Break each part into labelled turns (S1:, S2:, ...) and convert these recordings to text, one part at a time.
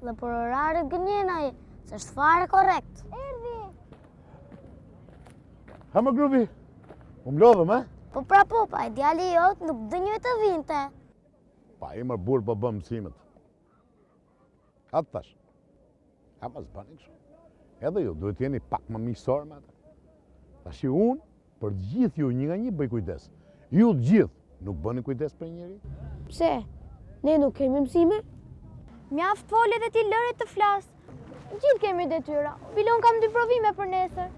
S1: dhe për orarit gënjenaj, se është fare korrekt. Erdi!
S2: Ha më grupi, më mlodhëm, e?
S1: Po pra po, pa e djali jot nuk dënjoj të vinte.
S2: Pa i mërë burë po bëm mësimet. Atë thash, ha më zbani kështu. Edhe ju, duhet jeni pak më miqësor me ata. Tash unë, për gjithë ju një nga një bëj kujdes. Ju të gjithë nuk bëni kujdes për njëri?
S1: Pse? Ne nuk kemi mësime?
S3: Mjaft fole dhe ti lëre të flas. Gjithë kemi detyra. Bilon kam 2 provime për nesër.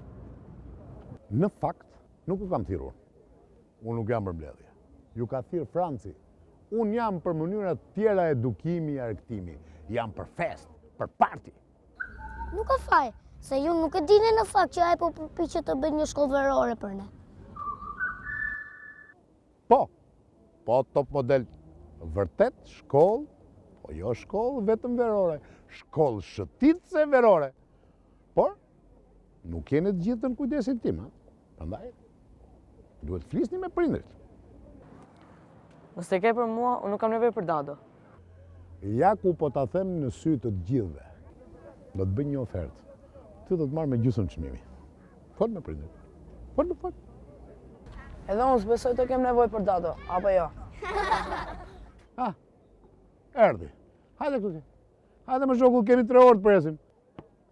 S2: Në fakt, nuk u kam thirrur. Unë nuk jam për mbledhje. Ju ka thirr Franci. Unë jam për mënyra tjera edukimi i argëtimi. Jam për fest, për party.
S1: Nuk ka faj, se ju nuk e dini në fakt që ai po përpiqet të bëjë një shkollë verore për ne.
S2: Po top model. Vërtet shkollë, po jo shkollë vetëm verore. Shkollë shëtitëse verore. Por, nuk jeni të gjithë në kujdesin tim, ha? Prandaj, duhet flisni me prindrit.
S4: Mos e ke për mua, unë nuk kam nevojë për Dado.
S2: Ja ku po ta them në sy të gjithëve. Do të bëj një ofertë. Ty do të marrë me gjysmë çmimi. Fol me prindrit. Fol.
S4: Edhe unë s'besoj të kem nevojë për Dado, apo jo?
S2: Erdhi. Hajde këtu. Hajde më shoku, kemi 3 orë të presim.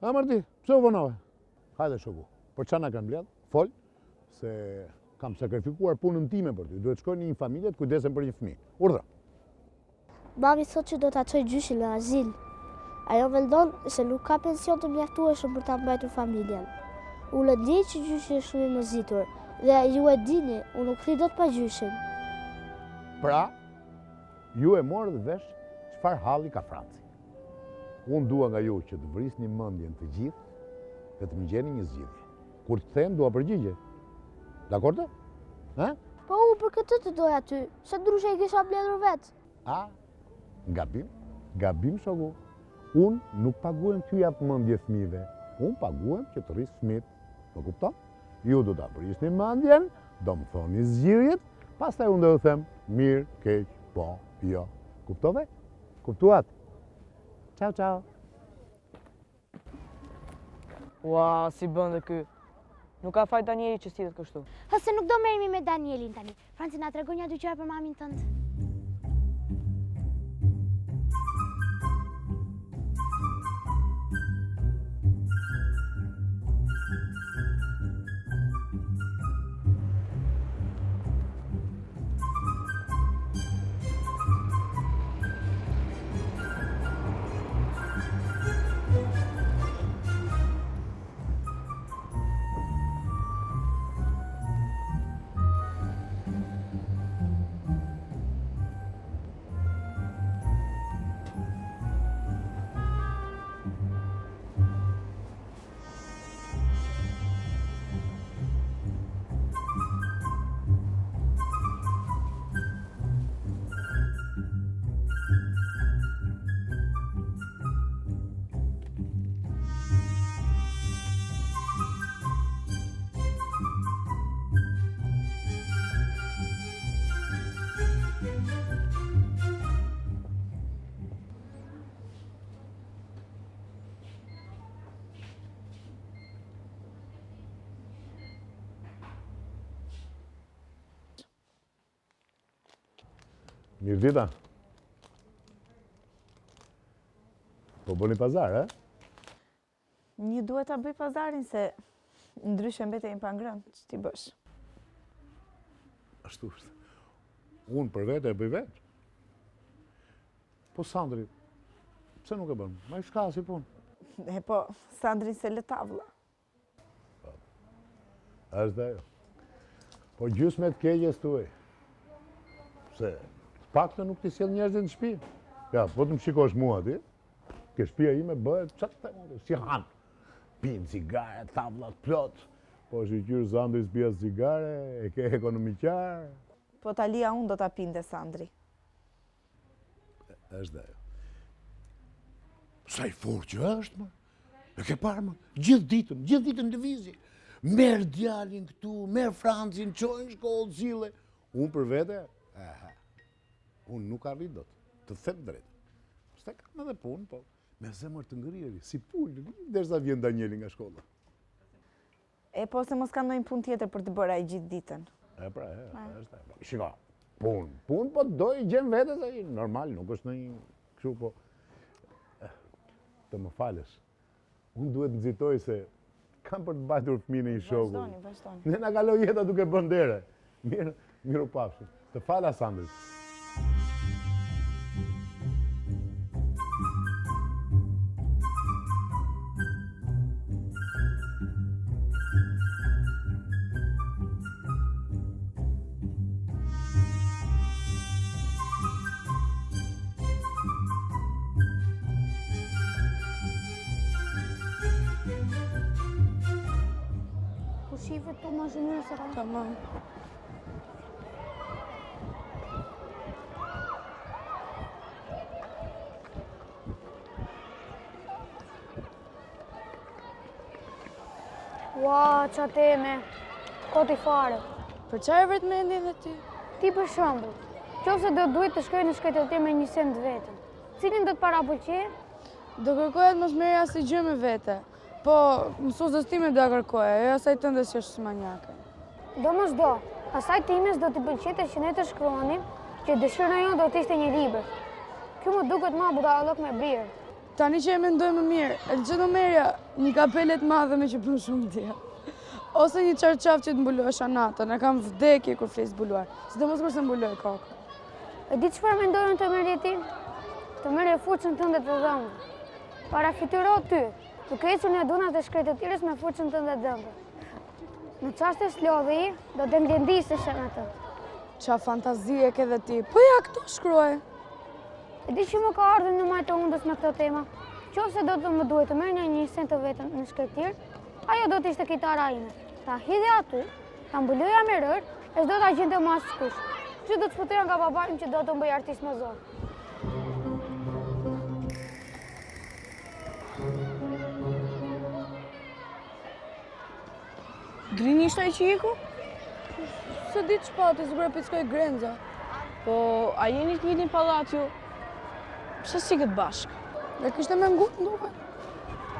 S2: Ha Marti, pse u vonove? Hajde shoku. Por çfarë na kanë mbledh? Fol se kam sakrifikuar punën time për ty. Duhet shkoj në një familje të kujdesen për një fëmijë. Urdhra.
S1: Babi thot që do ta çoj gjyshin në azil. Ajo veldon se nuk ka pension të mjaftueshëm për ta mbajtur familjen. Unë e di që gjyshi është shumë i mërzitur dhe ju e dini, unë nuk rri dot pa gjyshin.
S2: Pra, ju e morë dhe vesh çfarë halli ka Franci. Unë dua nga ju që të vrisni mendjen të gjithë dhe të më gjeni një zgjidhje. Kur të them, dua përgjigje. Dakord? Ha?
S1: Po u për këtë të doja ty, se ndryshe i kisha mbledhur vetë.
S2: Gabim shoku. Unë nuk paguem ty jap mendje fëmijëve. Unë paguem që të rris fëmijët. Më kupton? Ju do ta prisni mendjen, do më thoni zgjidhjet, pastaj unë do të them mirë, keq, po, jo. Kuptove? Kuptuat? Ciao.
S4: Ua, si bën dhe ky. Nuk ka faj Danieli që sillet kështu.
S3: Ha se nuk do merremi me Danielin tani. Franci na tregon një dy gjëra për mamin tënd.
S2: Mirë dita. Po bëni pazar, e?
S5: Një duhet ta bëj pazarin se ndryshe mbetejmë pa ngrënë, ç'ti bësh?
S2: Ashtu është. Unë për vete e bëj vetë. Po Sandri, pse nuk e bën? Ma i shka si punë.
S5: E po, Sandrin se le tavla.
S2: Është dhe jo. Po gjysme të keqes tuaj. Pse? Paktë nuk t'i sjell njerëzit në shtëpi. Ja, po të më shikosh mua ti, ke shtëpia ime bëhet çfarë të them, si han. Pinë cigare, tavllat plot. Po shiqyr Sandri s'bia cigare, e ke ekonomiqar.
S5: Po talia unë do ta pinte Sandri.
S2: Është dhe jo. Sa i fortë që është, më. E ke parë, më? Gjithë ditën lëvizje. Merë djalin këtu, merë Francin, qojnë shkollë, zile. Unë për vete, unë nuk arrit dot, të them drejt. S'te kam edhe punë, po Me zemër të ngrirë, si pullë, derisa vjen Danieli nga shkolla.
S5: E po se mos ka ndonjë punë tjetër për të bërë ai gjithë ditën.
S2: Është. Shiko, punë, po doj gjem vetes ai, normal, nuk është ndonjë kështu, po të më falësh. Unë duhet nxitoj se kam për të mbajtur fëmijën e një shoku.
S5: Vazhdoni.
S2: Ne na kaloi jeta duke bën dere. Miru pafshim. Të fala Sandrit.
S3: Shive të më zhënyrë se ka.
S5: Tamam.
S3: Ua, qa teme, koti fare.
S6: Për çfarë vetë mendin dhe ti?
S3: Ti për shembull, qofse do duhet të shkoj në shkretëtir me një send vetëm, cilin do të parapëlqej?
S6: Do kërkohet mos merri asnjë gjë me vete. Po, mësuesës time do ja kërkoja, jo asaj tënde që është manjake.
S3: Do, asaj times do t'i pëlqente që ne të shkruanim që dëshira jonë do të ishte një libër. Kjo më duket ma budallok me birë.
S6: Tani që e mendoj më mirë, Elxhedo merja një kapelet madhe me që pun shumë djellë. Ose një çarçaf që të mbulohesha natën, e kam vdekje kur flis zbuluar, sidomos kur se mbuloj kokën.
S3: E di çfarë mendojnë të merje ti? Të merje fuqën tënde të dhëmbë. Parafituro ty, duke ecur në dunat e shkretëtirës me fuqën tënde dhëmbë. Në çast e slodhi, do të ndjendisesh me të.
S6: Qa fantazie ke dhe ti, po ja këto shkruaj.
S3: E di që më ka ardhur në majtë undës me këto tema. Qofse do të më duhet të merrja një sent të vetëm në shkretir, ajo do të ishte kitara ime. Ta hidhe aty, ta mbuloja me rër, e s'do ta gjente më askush. Kështu do të sputoja nga babaim që do të më bëj artist më zorë.
S6: Drini ishte ai që iku? Se di ç'pati, sigurisht pickoj Grenza.
S4: Po, a jeni të njëjtin pallat ju? Pse si këtë bashkë?
S6: Dhe kishte me ngutë nduke.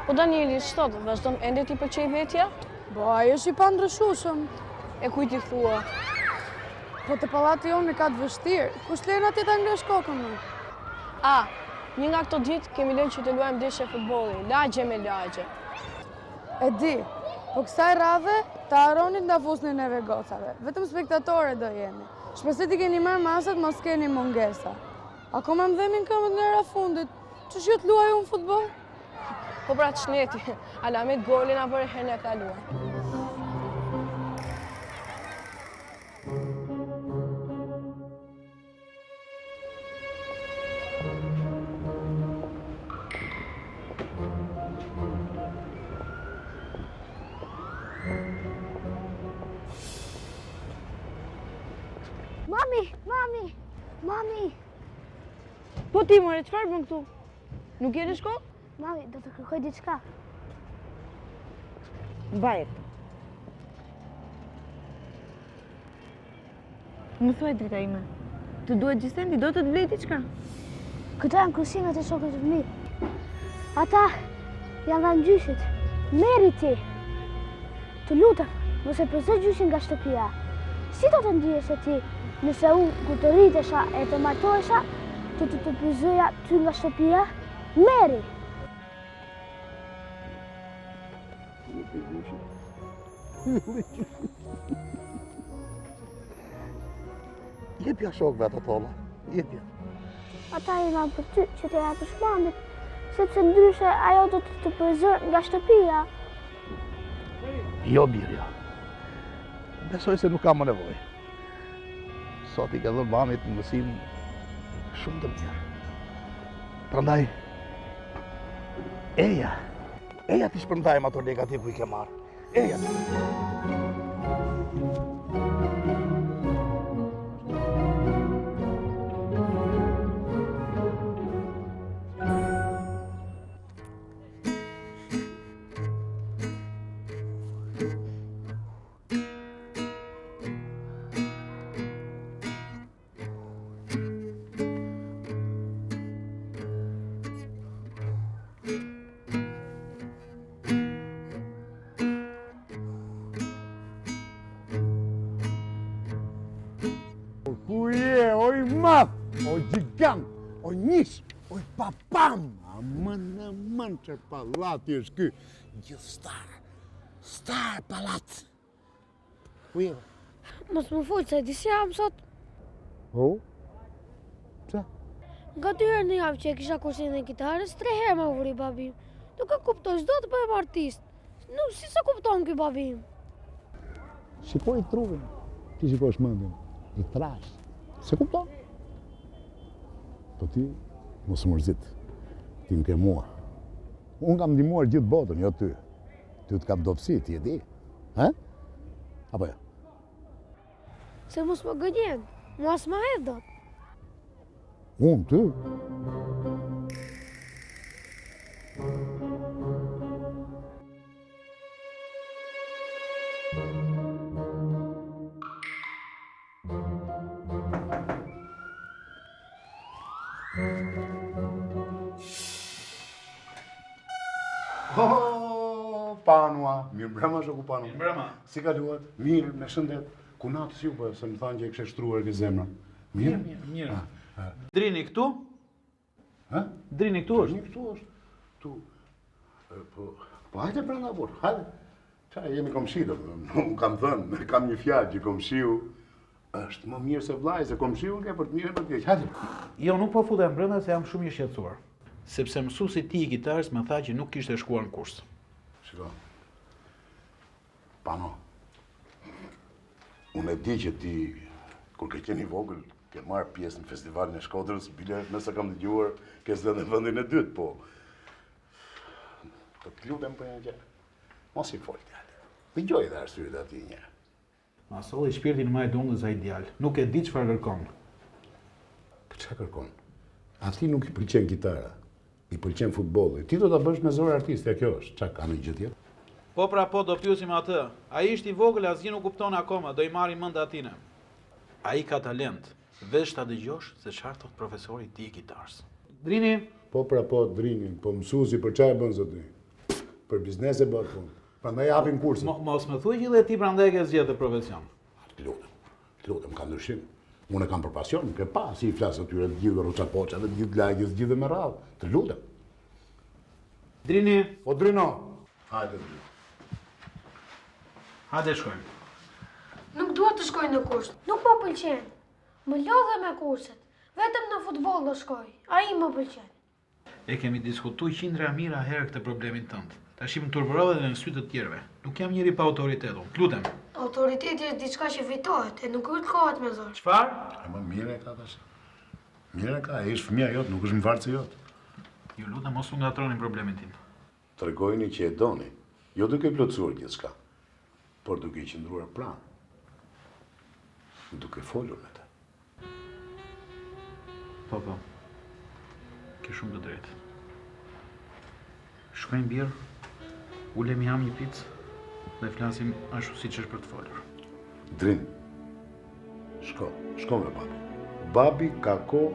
S4: Po Danieli, shtot, vazhdon ende ti pëlqej vetja?
S6: Po, ai është i pandryshueshëm.
S4: E kujt i thua?
S6: Po të pallati jonë ka të vështirë. Kush len atje ta ngresh kokën më?
S4: A, një nga këto ditë kemi lënë që të luajmë ndeshje futbolli, lagje me lagje.
S6: E di, po kësaj radhe ta haronit nga fusni neve gocave. Vetëm spektatore do jemi. Shpresoj t'i keni marrë masat, mos keni mungesa. Akoma më dhemin këmbët nga era fundit. Ç'sh ju të luaj unë futboll?
S4: Po pra ç'neti, Alamet golin apo herën e kaluar.
S3: Mami!
S6: Po ti more, çfarë bën këtu? Nuk je në shkollë?
S3: Mami, do të kërkoj diçka.
S5: Mbajt. Më thuaj drita ime. Të duhet gjisenti, do të të blej diçka?
S3: Këta janë kusinat e shokët të mi. Ata janë nga në gjyshit. Meri ti! Të lutem, mos e përzo gjyshin nga shtëpia. Si do të ndihesh e ti nëse unë ku të rritesha e të martohesha, të përzoja ty nga shtëpia? Meri!
S2: Jepja shokëve ato tolla, jepja.
S3: Ata i nga për ty që të japësh mamit, sepse ndryshe ajo do të përzër nga shtëpia.
S2: Jo, birja. Besoj se nuk kam më nevojë. Sot i ka dhënë mamit në mësim shumë të mirë. Prandaj, eja t'i shpërndajmë ato negativ ku i ke marrë. Eja. O njës, oj papam! Amën, që palati është ky. Gjithë star palat. Ujë.
S3: Mos më folë, se di si jam sot.
S2: O? Pse?
S3: Nga 2 herë në javë që e kisha kursin e kitarës, 3 herë më vuri babim. Nuk e kuptoj, s'do të bëhem artist. Nuk si se kupton ky babim.
S2: Shikoj trupin. Ti shikoj shmendin. I trash. Se kupton? Po ti, mos mërzit. Ti më ke mua. Unë kam ndihmuar gjithë botën, jo ty. Ty të kam dobësi, ti e di. Ha? Apo jo?
S3: Se mos më gënjen, mos më hedh dot.
S2: Unë, ty? Panua, mirë mbrëma shoku Panu.
S7: Mirë mbrëma.
S2: Si kaluat? Mirë, me shëndet. Ku natës ju, po, se më thanë që e kështë shtruar këtë zemra.
S7: Mirë. Drini këtu?
S2: Ha?
S7: Drini këtu është?
S2: Këtu është. Tu. Po hajde brenda burr, hajde. Qa, jemi komshi do, nuk kam thënë, kam një fjalë që komshiu është më mirë se vllai, se komshiu ke për të mirë e për të keq. Hajde.
S7: Jo, nuk po futem brenda se jam shumë i shqetësuar. Sepse mësuesi ti i kitarës më tha që nuk kishte shkuar në kurs.
S2: Shiko. Pano. Unë e di që ti, kur ke qenë i vogël, ke marrë pjesë në festivalin e Shkodrës, bile nëse kam dëgjuar, ke zënë në vendin e dytë, po. Po të lutem për një gjë. Mos i fol djalë. Dëgjoj dhe arsyet e atij një.
S7: Ma solli shpirtin më e dungës ai djalë. Nuk e di çfarë kërkon.
S2: Po çfarë kërkon? Atij nuk i pëlqen kitara. I pëlqen futbolli. Ti do ta bësh me zor artiste, kjo është. Çka ka në gjë tjetër?
S7: Po pra po do pyesim atë. Ai ishte i vogël, asgjë nuk kupton akoma, do i marri mend atine. Ai ka talent. Vesh ta dëgjosh se çfarë thot profesori i tij i kitarës. Drini,
S2: Po pra po Drinin, po mësuesi për çfarë bën zoti? Për biznes e bën punë. Prandaj japin kurse.
S7: mos më thuaj që dhe ti prandaj ke zgjedhë profesion.
S2: Të lutem, ka ndryshim. Unë e kam për pasion, nuk e pa, si i flasë atyre të gjithë roqa poqa, të gjithë lagjes, të gjithë me radhë. Të lutem.
S7: Drini,
S2: O Drino! Hajde, Drino.
S7: hajde shkojmë.
S3: Nuk dua të shkoj në kurs, nuk më pëlqen. Më lodhe me kurset, vetëm në futboll do shkoj, ai më pëlqen.
S7: E kemi diskutuar qindra mira herë këtë problemin tënd. Tash më turburove edhe në sy të tjerëve. Nuk jam njëri pa autoritet, të lutem.
S3: Autoriteti është diçka që fitohet, e nuk kërkohet me zor.
S7: Çfarë?
S2: E më mire e ka tash. Mire e ka, e ishtë fëmija jotë, nuk është më varë jotë.
S7: Ju lutem mos u ngatroni problemin tim.
S2: Tregojni që e doni, jo duke plotësuar gjithçka, por duke i qëndruar pranë. Duke folur me ta.
S7: Po. Ke shumë të drejtë. Shkojmë birë, ulemi jam një picë dhe flasim ashtu siç është për të folur.
S2: Drin, shko me babi. Babi ka kohë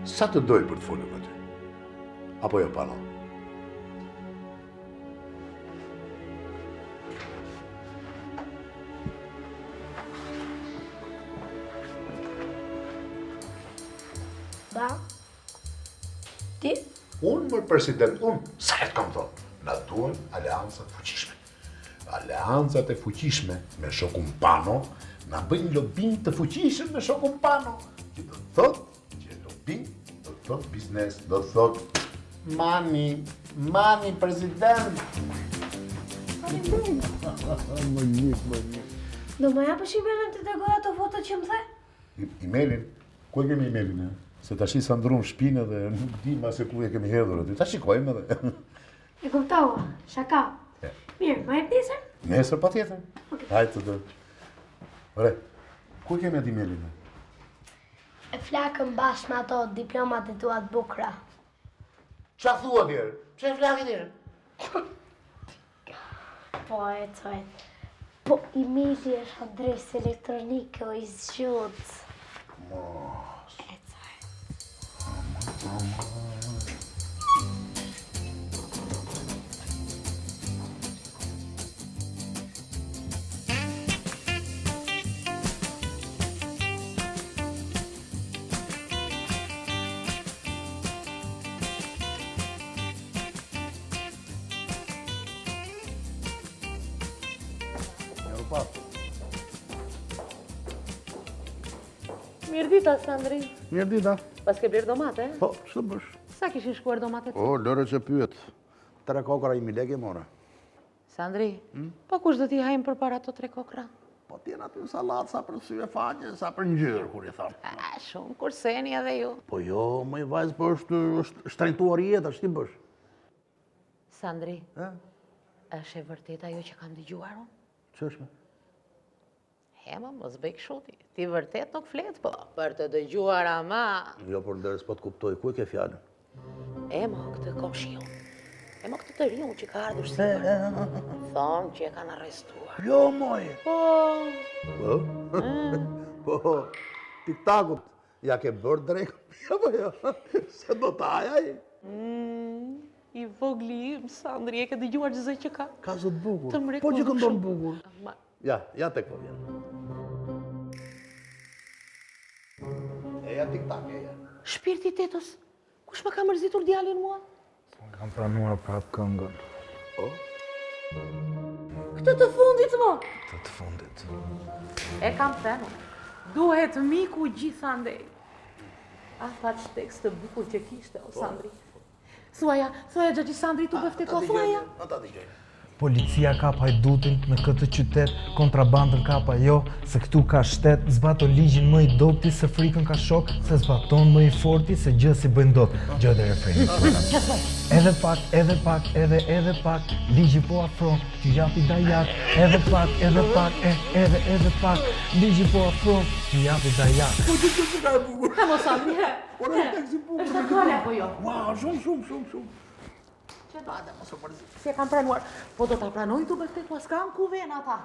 S2: sa të doj për të folur me ty. Apo jo, Pano?
S3: Ba? Ti?
S2: Unë më president, sa e të kam thonë, na duen aleancat fuqishme. Aleancat e fuqishme me shokun Pano, na bëjnë lobin të fuqishëm me shokun Pano, që do të thotë që lobin do të thotë biznes, do të thotë mani president. Më njëtë.
S3: Do më japësh emailin të tregoj ato foto që më the?
S2: Emailin? Ku e kemi emailin, e? Se tash sa ndrum shpinë dhe nuk di ma se ku e kemi hedhur aty. Ta shikojmë edhe.
S3: E kuptova, shaka. Mirë, ma jep nesër?
S2: Nesër pa tjetër. Hajtë të dërë. Ore, ku e kemi atë emailin?
S1: E flakën bashkë me ato diplomat e tua të bukra.
S2: Qa thua tjerë? Që e flakë tjerë?
S1: Po, e cojt. Po, emaili është adres elektronike o i zgjut.
S2: Mos.
S1: E cojt.
S8: pas.
S9: Mirë dita, Sandri.
S8: Mirë dita.
S9: Pas ke blerë domate?
S8: Po, që të bësh?
S9: Sa kishin shkuar domatet?
S8: O, lërë që pyet. 3 kokra 1000 lekë mora.
S9: Sandri, po kush do t'i hajmë për para të 3 kokra?
S8: Po t'jen aty salat sa për sy e faqe, sa për ngjyrë, kur i thamë.
S9: Shumë kurseni edhe ju.
S8: Po jo, më i vajzë, po është shtrentuar jetë, është ti bësh.
S9: Sandri, është e vërtet ajo që kam dëgjuar unë?
S8: Që është me?
S9: Hema, mos bëj kështu ti. Ti vërtet nuk flet, po për të dëgjuar ama.
S8: Jo, por ndërës po t'kuptoj, ku e ke fjallën?
S9: Ema, këtë komshiu. Ema, këtë të riun që ka ardhur si. Thonë që e kanë arrestuar.
S8: Jo, moje.
S9: Po.
S8: Po? Po, tiktakut, ja ke bërë drejkë, po jo, se do t'aja i.
S9: I vogli im, Sandri, e ke dëgjuar gjëzë që ka?
S8: Ka zot bukur,
S9: Të
S8: po që këndon bukur.
S9: Ma-
S8: Ja tek po vjen. Eja tiktak, eja.
S9: Shpirti tetos, kush më ka mërzitur djalin mua?
S10: Kam pranuar prap këngën.
S8: O?
S9: Këtë të fundit, mo!
S10: Të fundit.
S9: E kam thënë, duhet miku gjithandej. Ata që tekst të bukur që kishte, o Sandri. Thuaja Gjaxhi Sandri tu bëfte ko, thuaja.
S8: Ata t'i
S10: Policia kap hajdutin në këtë qytet, kontrabandën kap ajo, se këtu ka shtet, zbaton ligjin më i dopti, se frikën ka shok, se zbaton më i forti, se gjë si bëjnë dot. Gjë dhe refrenit. Edhe pak, ligji po afron, t'ju japi dajak, edhe pak, ligji po afron, t'ju japi dajak.
S8: Po që që ka e bukur.
S9: Ha, mo Sandri, he.
S8: Po në tek si bukur.
S9: Është aktuale apo jo?
S8: Wow, shumë. Ate, mos o mërzit.
S9: Si e kam pranuar, po do t'a pranoj të bëfte ku s'kam ku ven ata.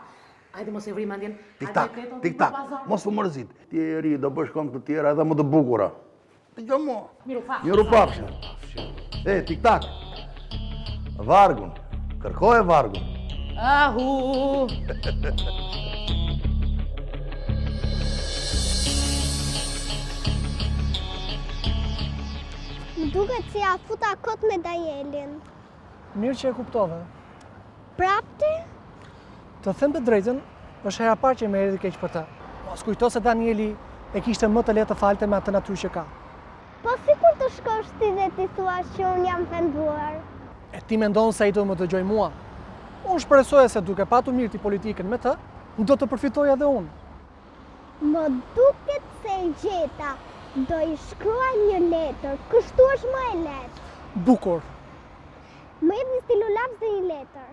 S9: Ajde mos e vri mendjen.
S8: Tiktak, mos o mërzit. Ti e ri, do bësh këngë të tjera edhe më të bukura. Të mo. Miru pafshë. E, tiktak. Vargun. Kërkoj vargun.
S9: Ahu!
S3: Më duket si a futa kot me Danielin.
S11: Mirë që e kuptove.
S3: Prapti?
S11: Të them të drejtën, është hera parë që më erdhi keq për të. Mos kujto se Danieli e kishte më të lehtë të falte me atë natyrë që ka.
S3: Po si kur të shkosh ti dhe ti thua që unë jam venduar?
S11: E ti mendon se ai do më dëgjoj mua? Unë shpresoja se duke patur mirë ti politikën me të, do të përfitoj edhe unë.
S3: Më duket se i gjeta. Do i shkruaj një letër, kështu është më e lehtë.
S11: Bukur.
S3: Më jep një stilolaps dhe një letër.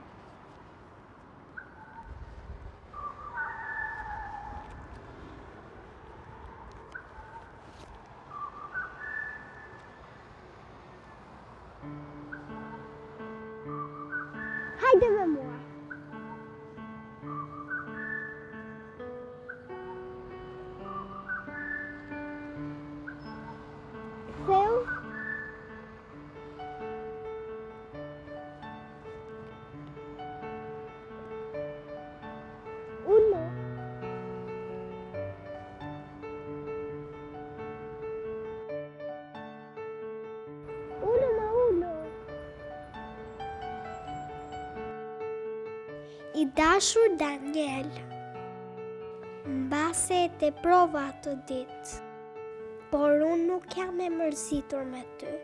S3: Hajde me mua. Seu? Ulo. Ulo. I dashur Daniel, mbase e te prova të ditë, por unë nuk jam e mërzitur me ty.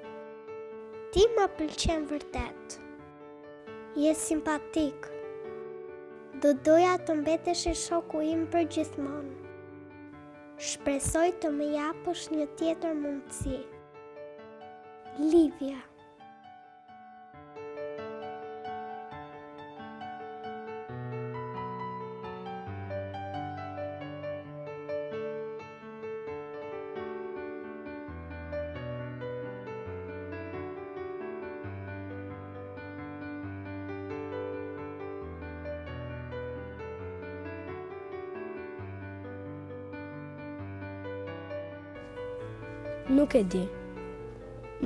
S3: Ti më pëlqen vërtet. Je simpatik. Do doja të mbetesh i shoku im për gjithmonë. Shpresoj të më japësh një tjetër mundësi. Livia.
S1: Nuk e di.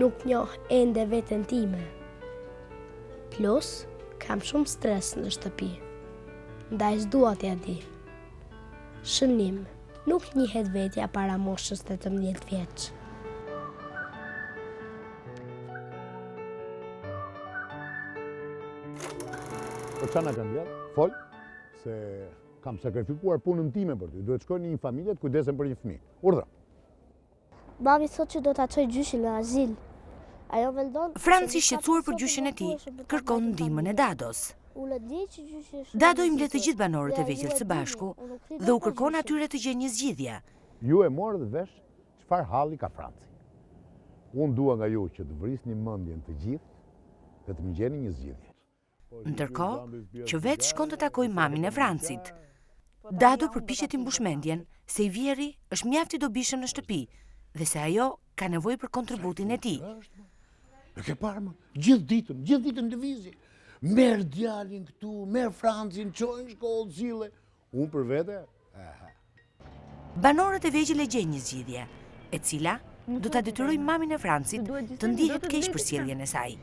S1: Nuk njoh ende veten time. Plus, kam shumë stres në shtëpi. Ndaj s'dua t'ja di. Shënim, nuk njihet vetja para moshës 18 vjeç.
S2: Po qa na kanë vjetë? Fol, se kam sakrifikuar punën time për ty, duhet shkoj në një familje të kujdesen për një fëmijë. Urdhra.
S1: Mami thot që do ta çoj gjyshin në azil. Ajo vendon.
S12: Franci, shqetësuar për gjyshin e tij, kërkon ndihmën e Dados. Dado i mbledh të gjithë banorët e vegjël së bashku dhe u kërkon atyre të gjejnë një zgjidhje.
S2: Ju e morë dhe vesh çfarë halli ka Franci. Unë dua nga ju që të vrisni mendjen të gjithë dhe të më gjeni një zgjidhje.
S12: Ndërkohë, që vetë shkon të takoj mamin e Francit. Dado përpiqet i mbush mendjen se i vjeri është mjaft i dobishëm në shtëpi dhe se ajo ka nevojë për kontributin e tij.
S2: E ke parë më? Gjithë ditën lëvizje. Merë djalin këtu, merë Francin, qojnë shkollë, zile. Unë për vete?
S12: Banorët e vegjël e gjejnë një zgjidhje, e cila do ta detyrojë mamin e Francit të ndihet keq për sjelljen e saj.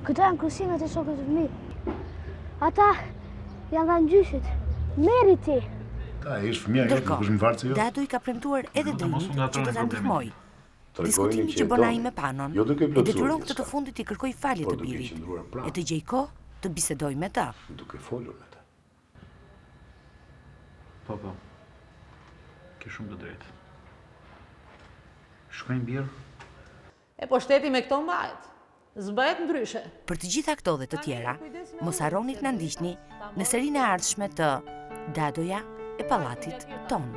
S3: Këta janë kusinat e shokët të mi. Ata janë nga gjyshit. Meri ti.
S8: Ta, ish fëmija,
S12: Ndërkohë, Dado i ka premtuar edhe Drinit që do ta ndihmojë. Diskutimi që bën ai me Panon e detyron këtë të fundit i kërkoj falje të birit e të gjej kohë të bisedoj me ta.
S8: Duke folur me ta.
S7: Po, ke shumë të drejtë. Shkojnë birë?
S9: E po shteti me këto mbahet. Zbëhet ndryshe.
S12: Për të gjitha këto dhe të tjera, mos harroni të na ndiqni në serinë e ardhshme të Dadoja e Pallatit Ton.